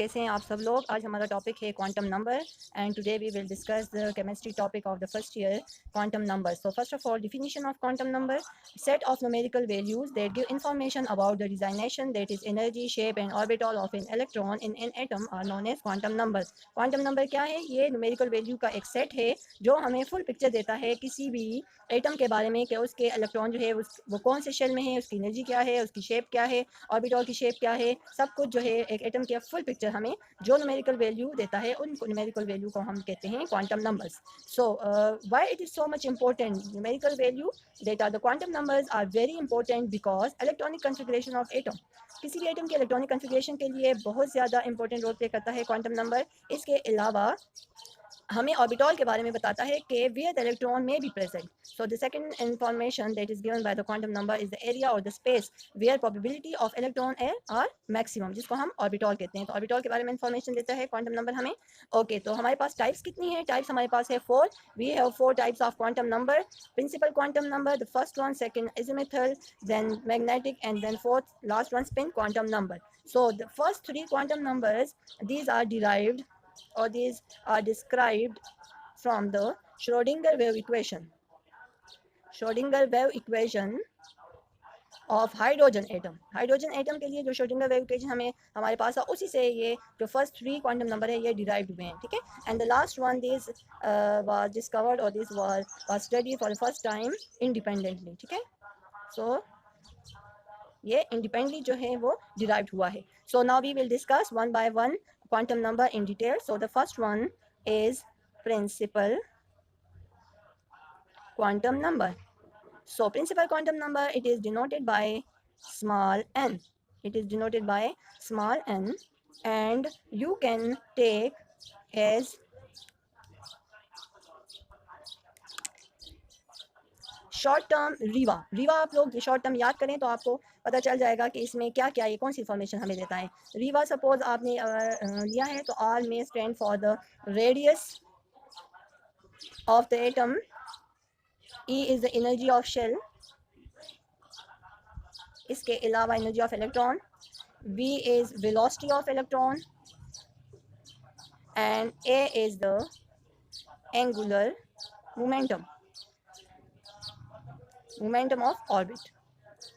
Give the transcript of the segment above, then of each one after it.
कैसे हैं आप सब लोग। आज हमारा टॉपिक है quantum number and today we will discuss the chemistry topic of the first year quantum number. So first of all, definition of quantum number: set of numerical values that give information about the designation, that is energy, shape and orbital of an electron in an atom are known as quantum numbers. quantum number क्या है? ये numerical value का एक set है जो हमें full picture देता है किसी भी एटम के बारे में कि उसके इलेक्ट्रॉन जो है वो कौन से शेल में है, उसकी एनर्जी क्या है, उसकी शेप क्या है, ऑर्बिटल की शेप क्या है, सब कुछ जो है एक एटम की फुल पिक्चर हमें जो न्यूमेरिकल वैल्यू देता है उन न्यूमेरिकल वैल्यू को हम कहते हैं quantum numbers. So why it is so much important? Numerical value that are the quantum numbers are very important because electronic configuration of atom, किसी भी एटम के इलेक्ट्रॉनिक कन्फिगरेशन के लिए बहुत ज़्यादा इंपॉर्टेंट रोल प्ले करता है क्वांटम नंबर. इसके अलावा हमें ऑर्बिटल के बारे में बताता है कि where the electron may be present. So the second information that is given by the quantum number is the area और the space where probability of electron are maximum, जिसको हम ऑर्बिटल कहते हैं. तो ऑर्बिटल के बारे में इंफॉर्मेशन देता है क्वांटम नंबर हमें. ओके, तो हमारे पास टाइप्स कितनी है? टाइप्स हमारे पास है 4. We have 4 types of quantum number. Principal quantum number, the first one, second azimuthal, then magnetic, and then fourth last one spin quantum number. So the first 3 quantum numbers, these are derived or these are described from the Schrodinger wave equation. Schrodinger wave equation of hydrogen atom. Hydrogen atom के लिए जो Schrodinger wave equation हमारे पास है उसी से ये जो फर्स्ट 3 क्वांटम नंबर है ये डिराइव्ड हुए हैं. ठीक है. And the last one this was discovered और this was study for the first time independently. ठीक है. सो ये इंडिपेंडेंटली जो है वो डिराइव्ड हुआ है. So now we will discuss one by one quantum number in detail. So the first one is principal quantum number. So principal quantum number, it is denoted by small n. It is denoted by small n and you can take as short term Rewa. Rewa आप लोग short term याद करें तो आपको पता चल जाएगा कि इसमें क्या क्या ये कौन सी इंफॉर्मेशन हमें देता है. रीवा सपोज आपने लिया है तो आर में stand for the radius of the atom. E is the energy of shell. इसके अलावा energy of electron. V is velocity of electron. And A is the angular momentum. Momentum of orbit.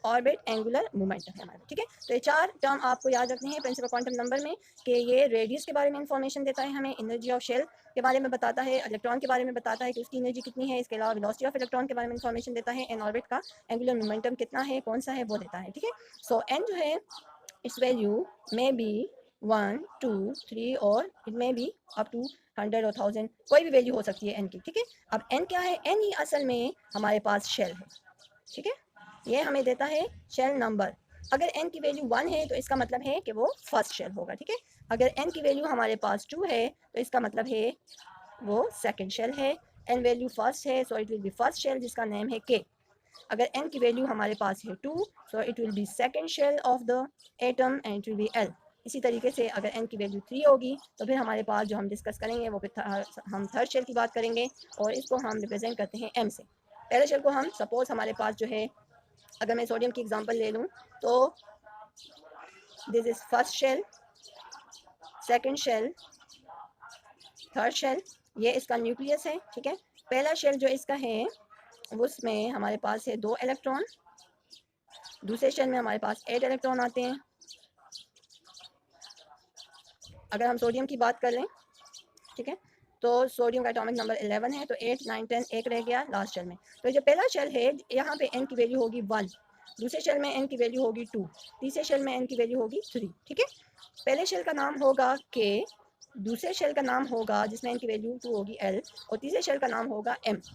Orbit angular momentum है हमारा. ठीक है. तो ये 4 term आपको याद रखने हैं प्रिंसिपल क्वांटम नंबर में कि ये रेडियस के बारे में इंफॉर्मेशन देता है हमें, एनर्जी ऑफ शेल के बारे में बताता है, इलेक्ट्रॉन के बारे में बताता है कि उसकी एनर्जी कितनी है, इसके अलावा वेलोसिटी ऑफ इलेक्ट्रॉन के बारे में इंफॉर्मेशन देता है, एंड ऑर्बिट का एंगुलर मोमेंटम कितना है, कौन सा है, वो देता है. ठीक है. सो एन जो है इट्स वैल्यू मे बी 1, 2, 3 और it may be up to 100 और 1000, कोई भी वैल्यू हो सकती है एन की. ठीक है. अब एन क्या है? एन ही असल में हमारे पास शेल है. ठीक है. ये हमें देता है शेल नंबर. अगर n की वैल्यू 1 है तो इसका मतलब है कि वो फर्स्ट शेल होगा. ठीक है. अगर n की वैल्यू हमारे पास 2 है तो इसका मतलब है वो सेकंड शेल है. n वैल्यू फर्स्ट है so it will be first shell जिसका नेम है k. अगर n की वैल्यू हमारे पास है 2 so it will be second shell of the atom and it will be l. इसी तरीके से अगर n की वैल्यू 3 होगी तो फिर हमारे पास जो हम डिस्कस करेंगे वो फिर हम थर्ड शेल की बात करेंगे और इसको हम रिप्रेजेंट करते हैं m से. पहले शेल को हम सपोज हमारे पास जो है, अगर मैं सोडियम की एग्जांपल ले लूँ तो this is first shell, second shell, third shell. ये इसका न्यूक्लियस है. ठीक है. पहला शेल जो इसका है उसमें हमारे पास है 2 इलेक्ट्रॉन. दूसरे शेल में हमारे पास 8 इलेक्ट्रॉन आते हैं. अगर हम सोडियम की बात कर लें, ठीक है, तो सोडियम का एटॉमिक नंबर 11 है तो 8, 9, 10 एक रह गया लास्ट शेल में. तो जो पहला शेल है यहाँ पे n की वैल्यू होगी 1, दूसरे शेल में n की वैल्यू होगी 2, तीसरे शेल में n की वैल्यू होगी 3. ठीक है. पहले शेल का नाम होगा k, दूसरे शेल का नाम होगा जिसमें n की वैल्यू 2 होगी l और तीसरे शेल का नाम होगा m.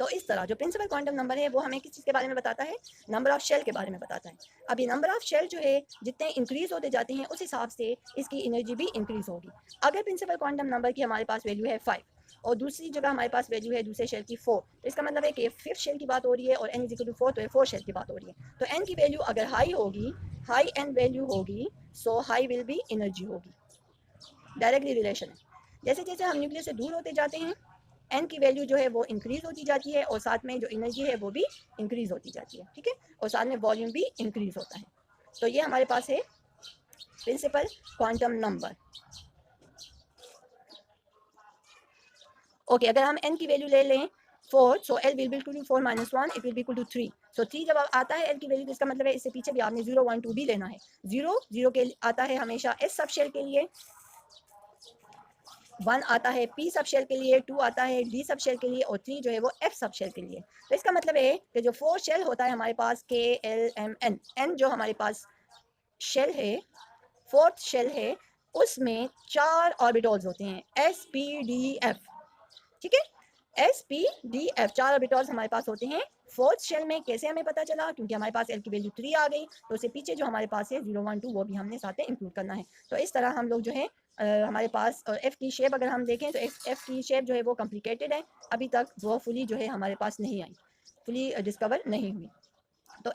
तो इस तरह जो प्रिंसिपल क्वांटम नंबर है वो हमें किस चीज़ के बारे में बताता है? नंबर ऑफ शेल के बारे में बताता है. अब ये नंबर ऑफ शेल जो है जितने इंक्रीज होते जाते हैं उस हिसाब से इसकी एनर्जी भी इंक्रीज होगी. अगर प्रिंसिपल क्वांटम नंबर की हमारे पास वैल्यू है 5 और दूसरी जगह हमारे पास वैल्यू है दूसरे शेल की 4, तो इसका मतलब है कि फिफ्थ शेल की बात हो रही है और n इज इक्वल टू 4 तो ये 4 शेल की बात हो रही है. तो n की वैल्यू अगर हाई होगी, हाई n वैल्यू होगी, सो हाई विल बी एनर्जी होगी. डायरेक्टली रिलेशन है. जैसे जैसे हम न्यूक्लियस से दूर होते जाते हैं n की वैल्यू जो है वो इंक्रीज होती जाती है और साथ में जो एनर्जी है वो भी इंक्रीज होती जाती है. ठीक है. और साथ में वॉल्यूम भी इंक्रीज होता है. तो ये हमारे पास है प्रिंसिपल क्वांटम नंबर। ओके, अगर हम n की वैल्यू ले लें 4, so l will be equal to 4 minus 1, it will be equal to 3। So 3 जब आता है l की वैल्यू, तो इसका मतलब है इससे पीछे भी आपने 0 1 2 भी लेना है। 0 0 के आता है हमेशा s सब शेल के लिए, 1 आता है p सब शेल के लिए, 2 आता है d सब शेल के लिए, और 3 जो है वो f सब शेल के लिए। तो इसका मतलब है कि जो 4 शेल होता है हमारे पास k l m n, n जो हमारे पास शेल है, फोर्थ शेल है, उसमें 4 ऑर्बिटल्स होते हैं s p d f। ठीक है, S P D F 4 orbitals हमारे पास होते हैं फोर्थ शेल में। कैसे हमें पता चला? क्योंकि हमारे पास एल की वैल्यू 3 आ गई, तो उससे पीछे जो हमारे पास है 0 1 2 वो भी हमने साथ में इंक्लूड करना है। तो इस तरह हम लोग जो है हमारे पास एफ की शेप अगर हम देखें तो एफ की शेप जो है वो कॉम्प्लिकेटेड है, अभी तक वो फुली जो है हमारे पास नहीं आई, फुली डिस्कवर नहीं हुई। तो